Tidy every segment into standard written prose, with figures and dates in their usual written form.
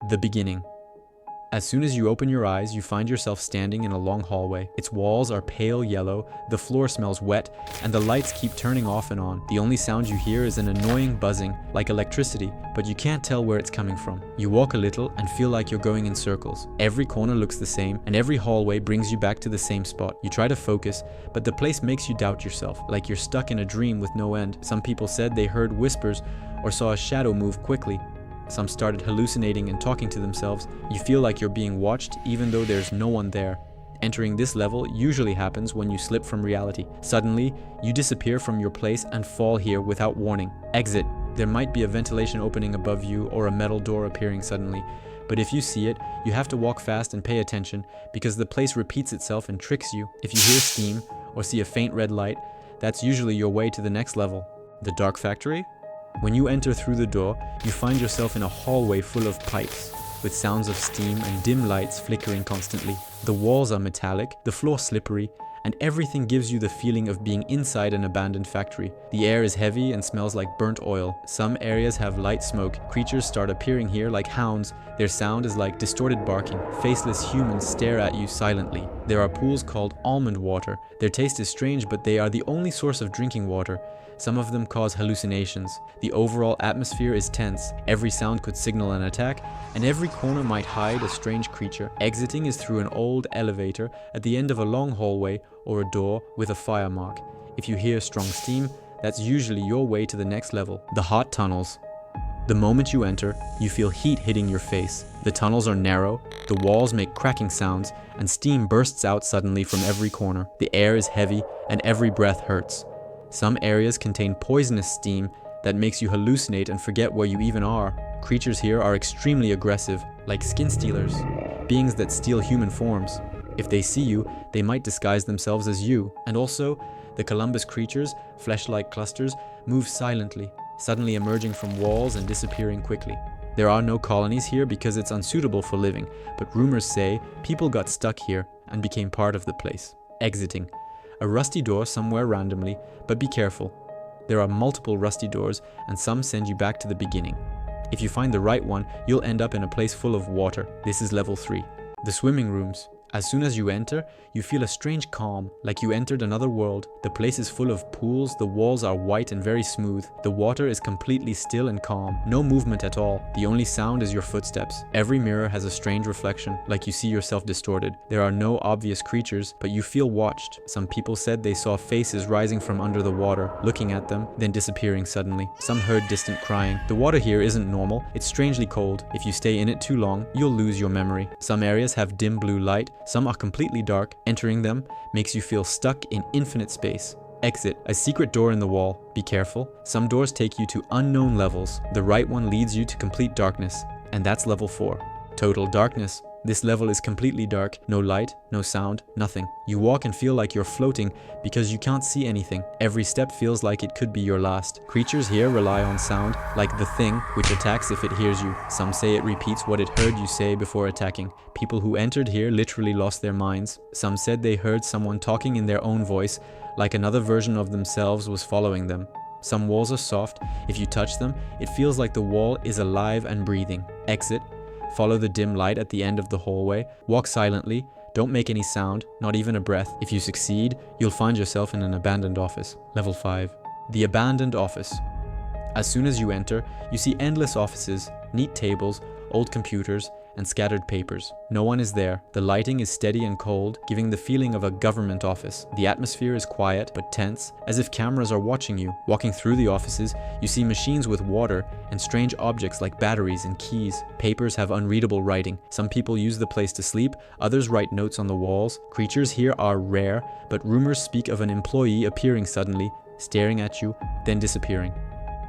The beginning. As soon as you open your eyes, you find yourself standing in a long hallway. Its walls are pale yellow, the floor smells wet, and the lights keep turning off and on. The only sound you hear is an annoying buzzing, like electricity, but you can't tell where it's coming from. You walk a little and feel like you're going in circles. Every corner looks the same, and every hallway brings you back to the same spot. You try to focus, but the place makes you doubt yourself, like you're stuck in a dream with no end. Some people said they heard whispers or saw a shadow move quickly. Some started hallucinating and talking to themselves. You feel like you're being watched even though there's no one there. Entering this level usually happens when you slip from reality. Suddenly, you disappear from your place and fall here without warning. Exit. There might be a ventilation opening above you or a metal door appearing suddenly. But if you see it, you have to walk fast and pay attention because the place repeats itself and tricks you. If you hear steam or see a faint red light, that's usually your way to the next level. The Dark Factory? When you enter through the door, you find yourself in a hallway full of pipes, with sounds of steam and dim lights flickering constantly. The walls are metallic, the floor slippery, and everything gives you the feeling of being inside an abandoned factory. The air is heavy and smells like burnt oil. Some areas have light smoke. Creatures start appearing here like hounds. Their sound is like distorted barking. Faceless humans stare at you silently. There are pools called Almond Water. Their taste is strange, but they are the only source of drinking water. Some of them cause hallucinations. The overall atmosphere is tense. Every sound could signal an attack, and every corner might hide a strange creature. Exiting is through an old elevator at the end of a long hallway or a door with a fire mark. If you hear strong steam, that's usually your way to the next level. The hot tunnels. The moment you enter, you feel heat hitting your face. The tunnels are narrow, the walls make cracking sounds, and steam bursts out suddenly from every corner. The air is heavy, and every breath hurts. Some areas contain poisonous steam that makes you hallucinate and forget where you even are. Creatures here are extremely aggressive, like skin stealers, beings that steal human forms. If they see you, they might disguise themselves as you. And also, the Columbus creatures, flesh-like clusters, move silently, suddenly emerging from walls and disappearing quickly. There are no colonies here because it's unsuitable for living, but rumors say people got stuck here and became part of the place. Exiting. A rusty door somewhere randomly, but be careful. There are multiple rusty doors and some send you back to the beginning. If you find the right one, you'll end up in a place full of water. This is level 3. The swimming rooms. As soon as you enter, you feel a strange calm, like you entered another world. The place is full of pools, the walls are white and very smooth. The water is completely still and calm, no movement at all. The only sound is your footsteps. Every mirror has a strange reflection, like you see yourself distorted. There are no obvious creatures, but you feel watched. Some people said they saw faces rising from under the water, looking at them, then disappearing suddenly. Some heard distant crying. The water here isn't normal, it's strangely cold. If you stay in it too long, you'll lose your memory. Some areas have dim blue light, some are completely dark. Entering them makes you feel stuck in infinite space. Exit. A secret door in the wall. Be careful. Some doors take you to unknown levels. The right one leads you to complete darkness, and that's level 4. Total darkness. This level is completely dark. No light, no sound, nothing. You walk and feel like you're floating because you can't see anything. Every step feels like it could be your last. Creatures here rely on sound, like the thing, which attacks if it hears you. Some say it repeats what it heard you say before attacking. People who entered here literally lost their minds. Some said they heard someone talking in their own voice, like another version of themselves was following them. Some walls are soft. If you touch them, it feels like the wall is alive and breathing. Exit. Follow the dim light at the end of the hallway. Walk silently. Don't make any sound, not even a breath. If you succeed, you'll find yourself in an abandoned office. Level 5. The abandoned office. As soon as you enter, you see endless offices, neat tables, old computers, and scattered papers. No one is there. The lighting is steady and cold, giving the feeling of a government office. The atmosphere is quiet but tense, as if cameras are watching you. Walking through the offices, you see machines with water and strange objects like batteries and keys. Papers have unreadable writing. Some people use the place to sleep, others write notes on the walls. Creatures here are rare, but rumors speak of an employee appearing suddenly, staring at you, then disappearing.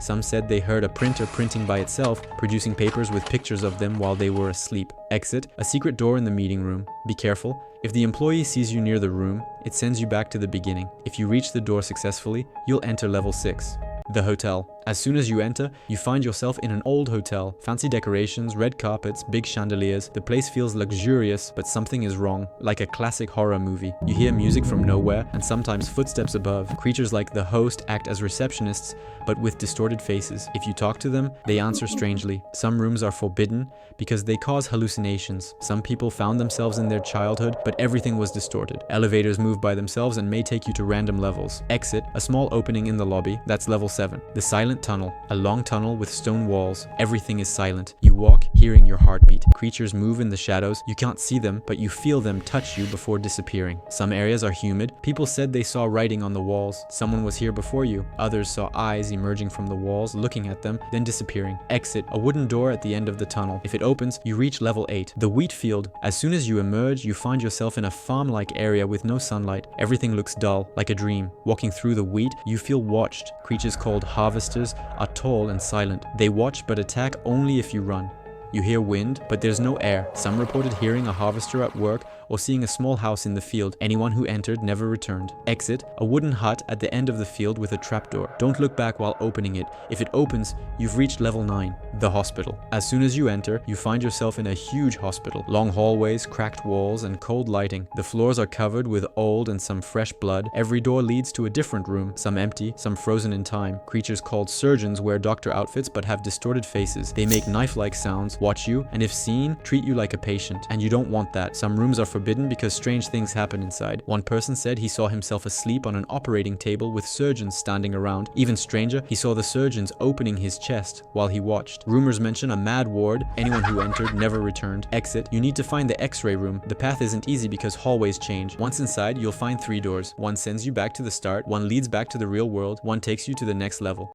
Some said they heard a printer printing by itself, producing papers with pictures of them while they were asleep. Exit. A secret door in the meeting room. Be careful. If the employee sees you near the room, it sends you back to the beginning. If you reach the door successfully, you'll enter level 6. The hotel. As soon as you enter, you find yourself in an old hotel. Fancy decorations, red carpets, big chandeliers. The place feels luxurious, but something is wrong, like a classic horror movie. You hear music from nowhere, and sometimes footsteps above. Creatures like the host act as receptionists, but with distorted faces. If you talk to them, they answer strangely. Some rooms are forbidden because they cause hallucinations. Some people found themselves in their childhood, but everything was distorted. Elevators move by themselves and may take you to random levels. Exit, a small opening in the lobby. That's level 7. The silent tunnel, a long tunnel with stone walls. Everything is silent. You walk, hearing your heartbeat. Creatures move in the shadows. You can't see them, but you feel them touch you before disappearing. Some areas are humid. People said they saw writing on the walls. Someone was here before you. Others saw eyes emerging from the walls, looking at them, then disappearing. Exit, a wooden door at the end of the tunnel. If it opens, you reach level 8. The wheat field. As soon as you emerge, you find yourself in a farm-like area with no sunlight. Everything looks dull, like a dream. Walking through the wheat, you feel watched. Creatures called harvesters are tall and silent. They watch but attack only if you run. You hear wind, but there's no air. Some reported hearing a harvester at work or seeing a small house in the field. Anyone who entered never returned. Exit, a wooden hut at the end of the field with a trapdoor. Don't look back while opening it. If it opens, you've reached level 9, the hospital. As soon as you enter, you find yourself in a huge hospital. Long hallways, cracked walls, and cold lighting. The floors are covered with old and some fresh blood. Every door leads to a different room, some empty, some frozen in time. Creatures called surgeons wear doctor outfits but have distorted faces. They make knife-like sounds, watch you, and if seen, treat you like a patient. And you don't want that. Some rooms are forbidden because strange things happen inside. One person said he saw himself asleep on an operating table with surgeons standing around. Even stranger, he saw the surgeons opening his chest while he watched. Rumors mention a mad ward. Anyone who entered never returned. Exit, you need to find the x-ray room. The path isn't easy because hallways change. Once inside, you'll find 3 doors. One sends you back to the start, one leads back to the real world, one takes you to the next level.